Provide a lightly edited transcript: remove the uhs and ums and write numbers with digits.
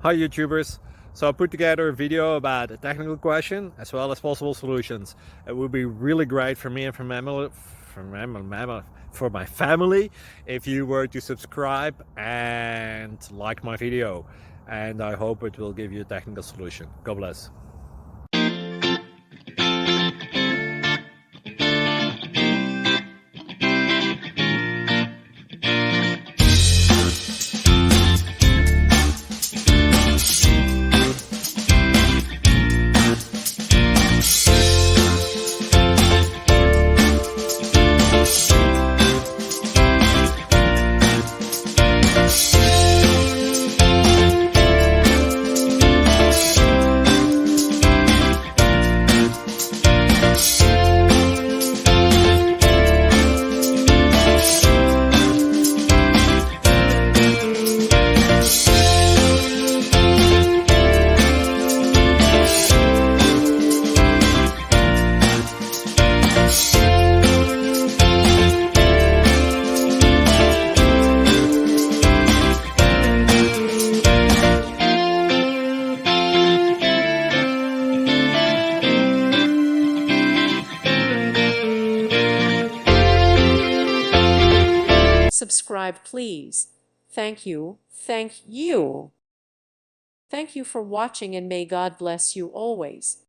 Hi YouTubers! So I put together a video about a technical question as well as possible solutions. It would be really great for me and for my family if you were to subscribe and like my video, and I hope it will give you a technical solution. God bless. Subscribe, please. Thank you. Thank you. Thank you for watching, and may God bless you always.